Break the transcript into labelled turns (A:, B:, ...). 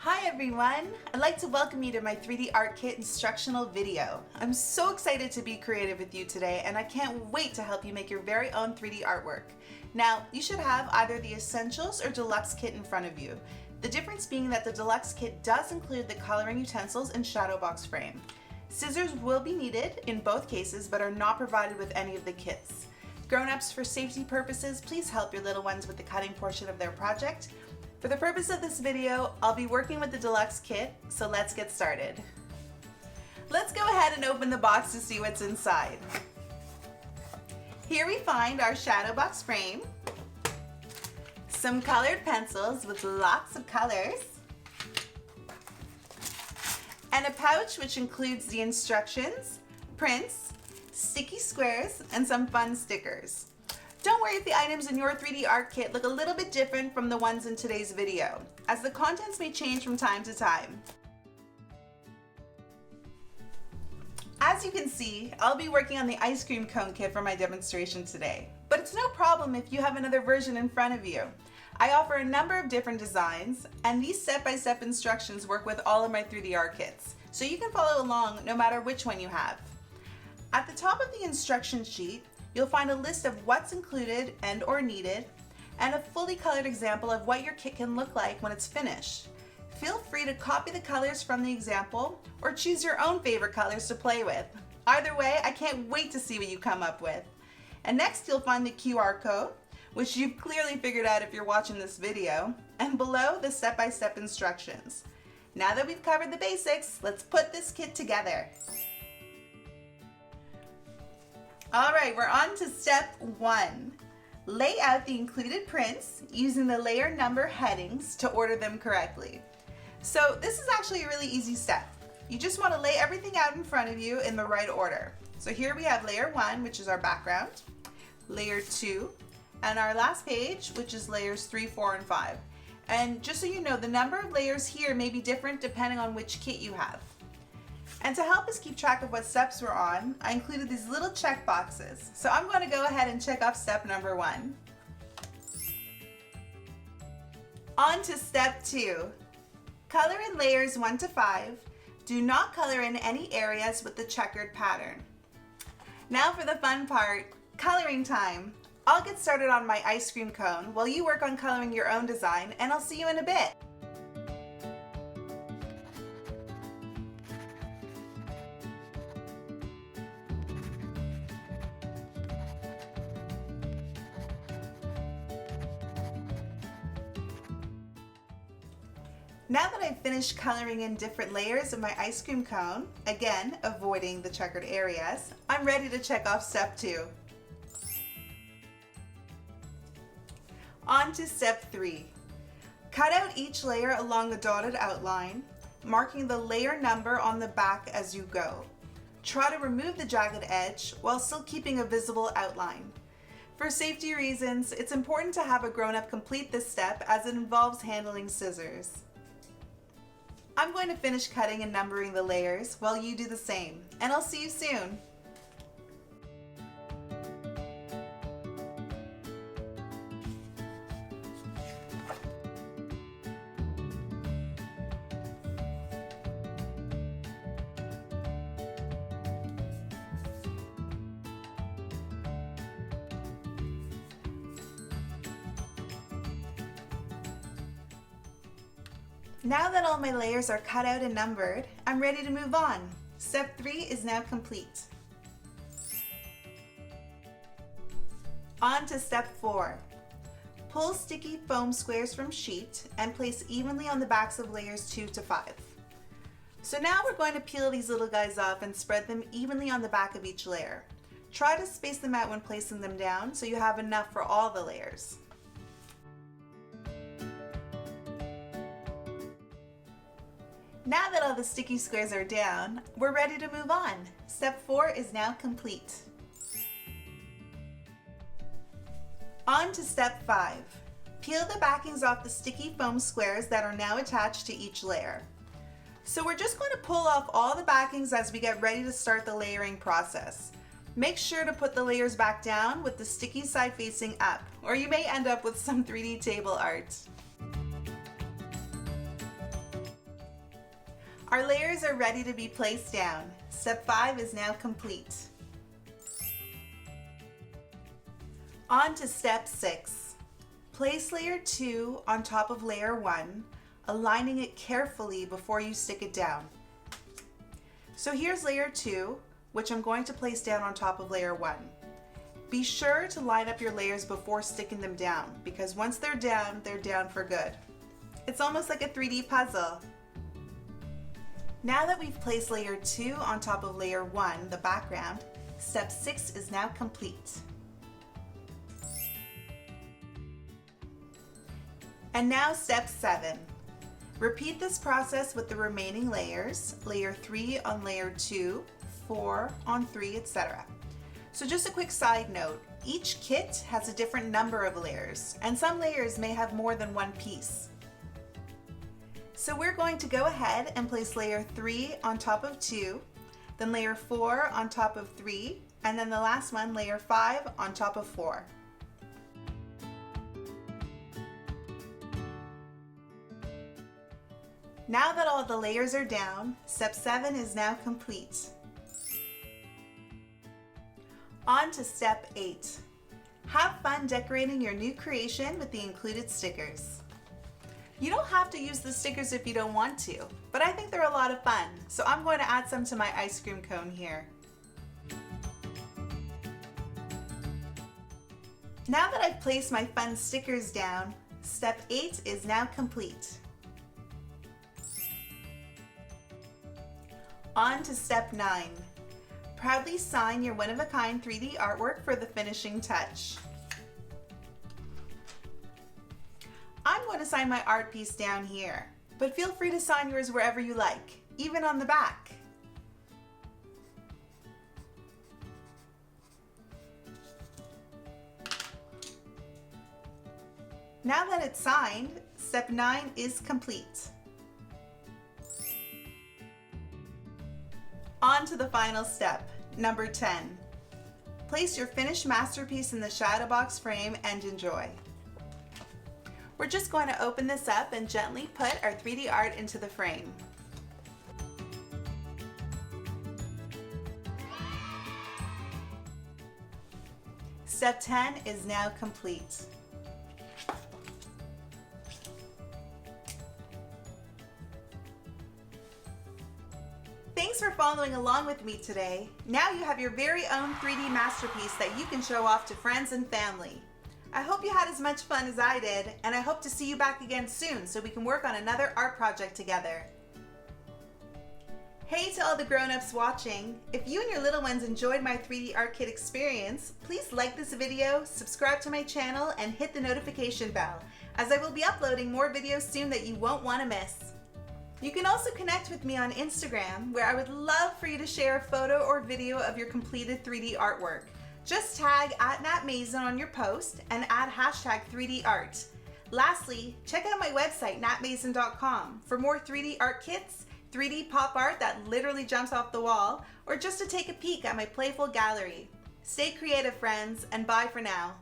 A: Hi everyone! I'd like to welcome you to my 3D Art Kit Instructional video. I'm so excited to be creative with you today and I can't wait to help you make your very own 3D artwork. Now, you should have either the Essentials or Deluxe kit in front of you. The difference being that the Deluxe kit does include the coloring utensils and shadow box frame. Scissors will be needed in both cases but are not provided with any of the kits. Grown-ups, for safety purposes, please help your little ones with the cutting portion of their project. For the purpose of this video, I'll be working with the Deluxe kit, so let's get started. Let's go ahead and open the box to see what's inside. Here we find our shadow box frame, some colored pencils with lots of colors, and a pouch which includes the instructions, prints, sticky squares, and some fun stickers. Don't worry if the items in your 3D art kit look a little bit different from the ones in today's video, as the contents may change from time to time. As you can see, I'll be working on the ice cream cone kit for my demonstration today, but it's no problem if you have another version in front of you. I offer a number of different designs, and these step-by-step instructions work with all of my 3D art kits, so you can follow along no matter which one you have. At the top of the instruction sheet, you'll find a list of what's included and or needed, and a fully colored example of what your kit can look like when it's finished. Feel free to copy the colors from the example or choose your own favorite colors to play with. Either way, I can't wait to see what you come up with. And next you'll find the QR code, which you've clearly figured out if you're watching this video, and below the step-by-step instructions. Now that we've covered the basics, let's put this kit together. Alright, we're on to step 1. Lay out the included prints using the layer number headings to order them correctly. So this is actually a really easy step. You just want to lay everything out in front of you in the right order. So here we have layer 1, which is our background, layer 2, and our last page, which is layers 3, 4, and 5. And just so you know, the number of layers here may be different depending on which kit you have. And to help us keep track of what steps we're on, I included these little check boxes. So I'm going to go ahead and check off step number 1. On to step 2. Color in layers 1 to 5. Do not color in any areas with the checkered pattern. Now for the fun part, coloring time. I'll get started on my ice cream cone while you work on coloring your own design, and I'll see you in a bit. Now that I've finished coloring in different layers of my ice cream cone, again avoiding the checkered areas, I'm ready to check off step 2. On to step 3. Cut out each layer along the dotted outline, marking the layer number on the back as you go. Try to remove the jagged edge while still keeping a visible outline. For safety reasons, it's important to have a grown-up complete this step as it involves handling scissors. I'm going to finish cutting and numbering the layers while you do the same, and I'll see you soon. Now that all my layers are cut out and numbered, I'm ready to move on. Step 3 is now complete. On to step 4. Pull sticky foam squares from sheet and place evenly on the backs of layers 2 to 5. So now we're going to peel these little guys off and spread them evenly on the back of each layer. Try to space them out when placing them down so you have enough for all the layers. Now that all the sticky squares are down, we're ready to move on. Step 4 is now complete. On to step 5. Peel the backings off the sticky foam squares that are now attached to each layer. So we're just going to pull off all the backings as we get ready to start the layering process. Make sure to put the layers back down with the sticky side facing up, or you may end up with some 3D table art. Our layers are ready to be placed down. Step 5 is now complete. On to step 6. Place layer 2 on top of layer 1, aligning it carefully before you stick it down. So here's layer 2, which I'm going to place down on top of layer 1. Be sure to line up your layers before sticking them down, because once they're down for good. It's almost like a 3D puzzle. Now that we've placed layer 2 on top of layer 1, the background, step 6 is now complete. And now step 7. Repeat this process with the remaining layers, layer 3 on layer 2, 4 on 3, etc. So just a quick side note, each kit has a different number of layers, and some layers may have more than one piece. So we're going to go ahead and place layer 3 on top of 2, then layer 4 on top of 3, and then the last one, layer 5 on top of 4. Now that all the layers are down, step 7 is now complete. On to step 8. Have fun decorating your new creation with the included stickers. You don't have to use the stickers if you don't want to, but I think they're a lot of fun, so I'm going to add some to my ice cream cone here. Now that I've placed my fun stickers down, step 8 is now complete. On to step 9. Proudly sign your one-of-a-kind 3D artwork for the finishing touch. I'm going to sign my art piece down here, but feel free to sign yours wherever you like, even on the back. Now that it's signed, step 9 is complete. On to the final step, number 10. Place your finished masterpiece in the shadow box frame and enjoy. We're just going to open this up and gently put our 3D art into the frame. Step 10 is now complete. Thanks for following along with me today. Now you have your very own 3D masterpiece that you can show off to friends and family. I hope you had as much fun as I did, and I hope to see you back again soon so we can work on another art project together. Hey to all the grown-ups watching, if you and your little ones enjoyed my 3D Art Kit experience, please like this video, subscribe to my channel, and hit the notification bell, as I will be uploading more videos soon that you won't want to miss. You can also connect with me on Instagram, where I would love for you to share a photo or video of your completed 3D artwork. Just tag @Nat Mazin on your post and add hashtag 3D art. Lastly, check out my website, natmazin.com, for more 3D art kits, 3D pop art that literally jumps off the wall, or just to take a peek at my playful gallery. Stay creative, friends, and bye for now.